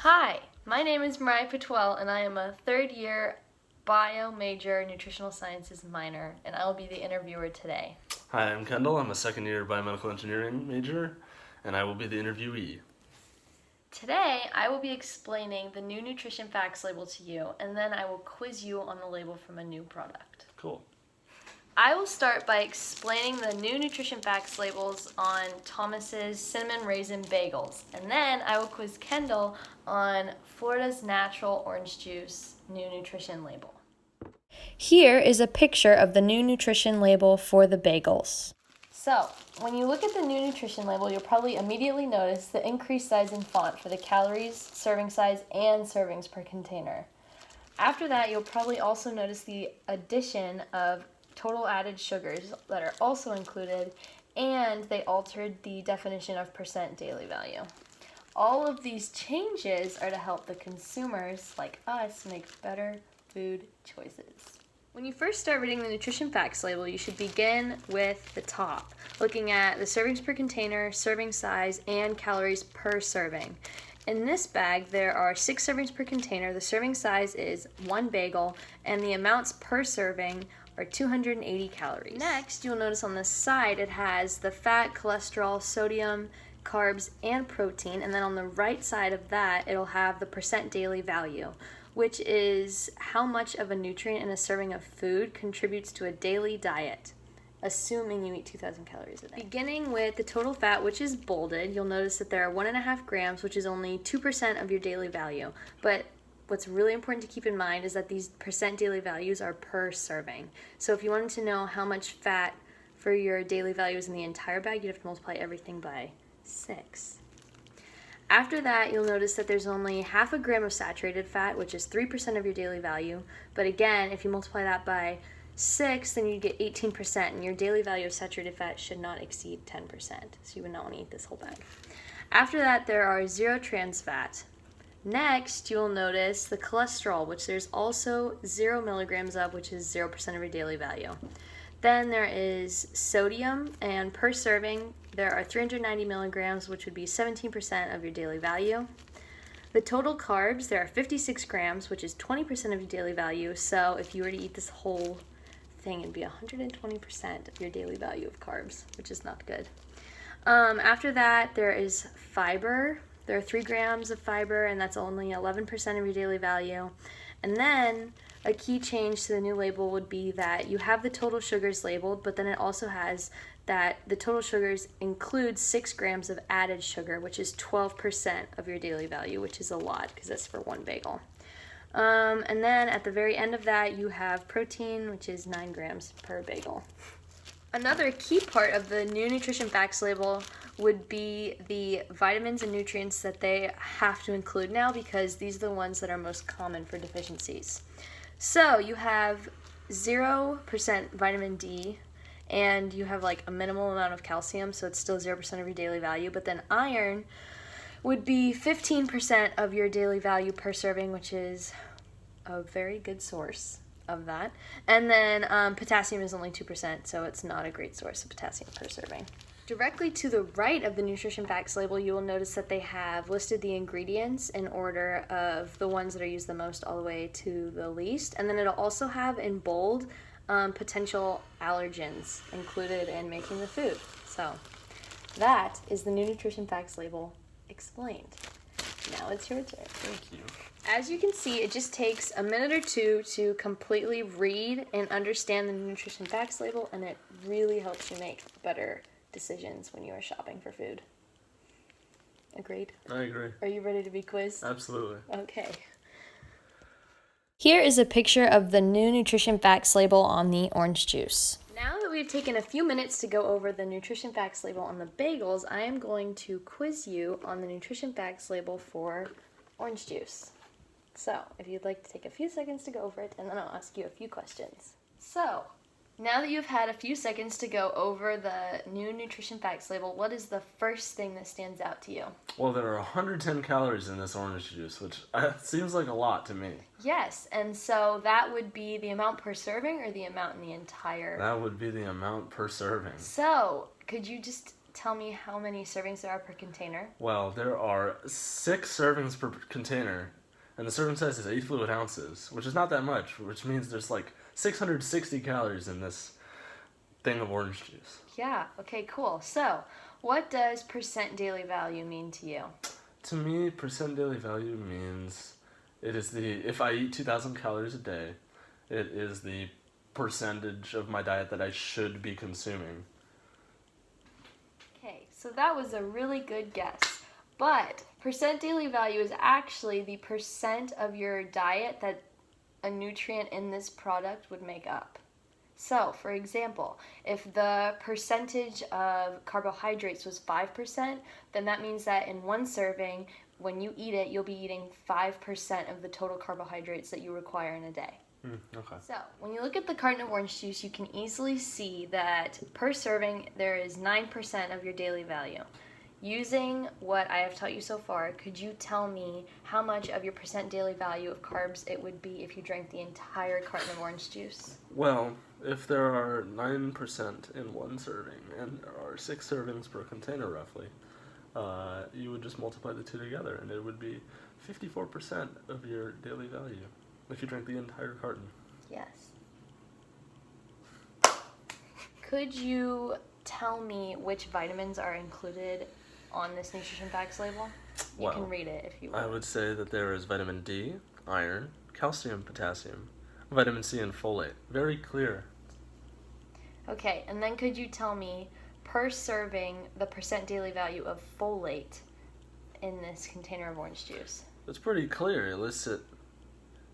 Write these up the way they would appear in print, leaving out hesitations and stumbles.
Hi, my name is Mariah Patwell, and I am a third-year bio major nutritional sciences minor, and I will be the interviewer today. Hi, I'm Kendall. I'm a second-year biomedical engineering major, and I will be the interviewee. Today, I will be explaining the new nutrition facts label to you, and then I will quiz you on the label from a new product. Cool. I will start by explaining the new nutrition facts labels on Thomas's cinnamon raisin bagels, and then I will quiz Kendall on Florida's natural orange juice new nutrition label. Here is a picture of the new nutrition label for the bagels. So, when you look at the new nutrition label, you'll probably immediately notice the increased size and font for the calories, serving size, and servings per container. After that, you'll probably also notice the addition of total added sugars that are also included, and they altered the definition of percent daily value. All of these changes are to help the consumers, like us, make better food choices. When you first start reading the nutrition facts label, you should begin with the top, looking at the servings per container, serving size, and calories per serving. In this bag, there are 6 servings per container. The serving size is 1 bagel, and the amounts per serving are 280 calories. Next, you'll notice on the side it has the fat, cholesterol, sodium, carbs, and protein, and then on the right side of that, it'll have the percent daily value, which is how much of a nutrient in a serving of food contributes to a daily diet, assuming you eat 2,000 calories a day. Beginning with the total fat, which is bolded, you'll notice that there are 1.5 grams, which is only 2% of your daily value. But what's really important to keep in mind is that these percent daily values are per serving. So if you wanted to know how much fat for your daily value is in the entire bag, you'd have to multiply everything by 6. After that, you'll notice that there's only 0.5 gram of saturated fat, which is 3% of your daily value. But again, if you multiply that by 6, then you get 18%, and your daily value of saturated fat should not exceed 10%. So you would not want to eat this whole bag. After that, there are 0 trans fat. Next, you'll notice the cholesterol, which there's also 0 milligrams of, which is 0% of your daily value. Then there is sodium, and per serving, there are 390 milligrams, which would be 17% of your daily value. The total carbs, there are 56 grams, which is 20% of your daily value. So if you were to eat this whole thing, it'd be 120% of your daily value of carbs, which is not good. After that, there is fiber. There are 3 grams of fiber, and that's only 11% of your daily value. And then a key change to the new label would be that you have the total sugars labeled, but then it also has that the total sugars include 6 grams of added sugar, which is 12% of your daily value, which is a lot because that's for 1 bagel. And then at the very end of that, you have protein, which is 9 grams per bagel. Another key part of the new nutrition facts label would be the vitamins and nutrients that they have to include now, because these are the ones that are most common for deficiencies. So you have 0% vitamin D, and you have like a minimal amount of calcium, so it's still 0% of your daily value. But then iron would be 15% of your daily value per serving, which is a very good source of that. And then potassium is only 2%, so it's not a great source of potassium per serving. Directly to the right of the nutrition facts label, you will notice that they have listed the ingredients in order of the ones that are used the most all the way to the least. And then it'll also have in bold potential allergens included in making the food. So that is the new nutrition facts label explained. Now it's your turn. Thank you. As you can see, it just takes a minute or two to completely read and understand the nutrition facts label, and it really helps you make better decisions when you are shopping for food. Agreed? I agree. Are you ready to be quizzed? Absolutely. Okay. Here is a picture of the new nutrition facts label on the orange juice. Now that we've taken a few minutes to go over the nutrition facts label on the bagels, I am going to quiz you on the nutrition facts label for orange juice. So, if you'd like to take a few seconds to go over it, and then I'll ask you a few questions. So, now that you've had a few seconds to go over the new nutrition facts label, what is the first thing that stands out to you? Well, there are 110 calories in this orange juice, which seems like a lot to me. Yes, and so that would be the amount per serving or the amount in the entire... That would be the amount per serving. So, could you just tell me how many servings there are per container? Well, there are 6 servings per container, and the serving size is 8 fluid ounces, which is not that much, which means there's like 660 calories in this thing of orange juice. Yeah, okay, cool. So, what does percent daily value mean to you? To me, percent daily value means it is if I eat 2,000 calories a day, it is the percentage of my diet that I should be consuming. Okay, so that was a really good guess. But percent daily value is actually the percent of your diet that a nutrient in this product would make up. So, for example, if the percentage of carbohydrates was 5%, then that means that in one serving, when you eat it, you'll be eating 5% of the total carbohydrates that you require in a day. Okay. So, when you look at the carton of orange juice, you can easily see that per serving, there is 9% of your daily value. Using what I have taught you so far, could you tell me how much of your percent daily value of carbs it would be if you drank the entire carton of orange juice? Well, if there are 9% in one serving, and there are 6 servings per container roughly, you would just multiply the two together, and it would be 54% of your daily value if you drank the entire carton. Yes. Could you tell me which vitamins are included on this nutrition facts label? You can read it if you want. I would say that there is vitamin D, iron, calcium, potassium, vitamin C, and folate. Very clear. Okay, and then could you tell me per serving the percent daily value of folate in this container of orange juice? It's pretty clear. It lists it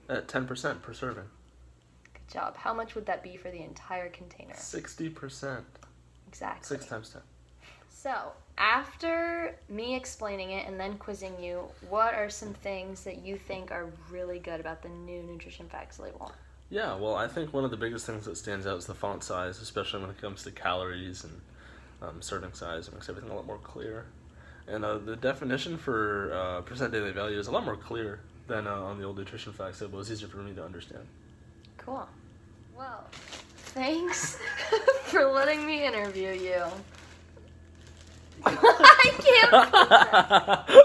at 10% per serving. Good job. How much would that be for the entire container? 60%. Exactly. 6 times 10. So, after me explaining it and then quizzing you, what are some things that you think are really good about the new nutrition facts label? Yeah, well, I think one of the biggest things that stands out is the font size, especially when it comes to calories and serving size. It makes everything a lot more clear. And the definition for percent daily value is a lot more clear than on the old nutrition facts label. It's easier for me to understand. Cool. Well, thanks for letting me interview you. I can't.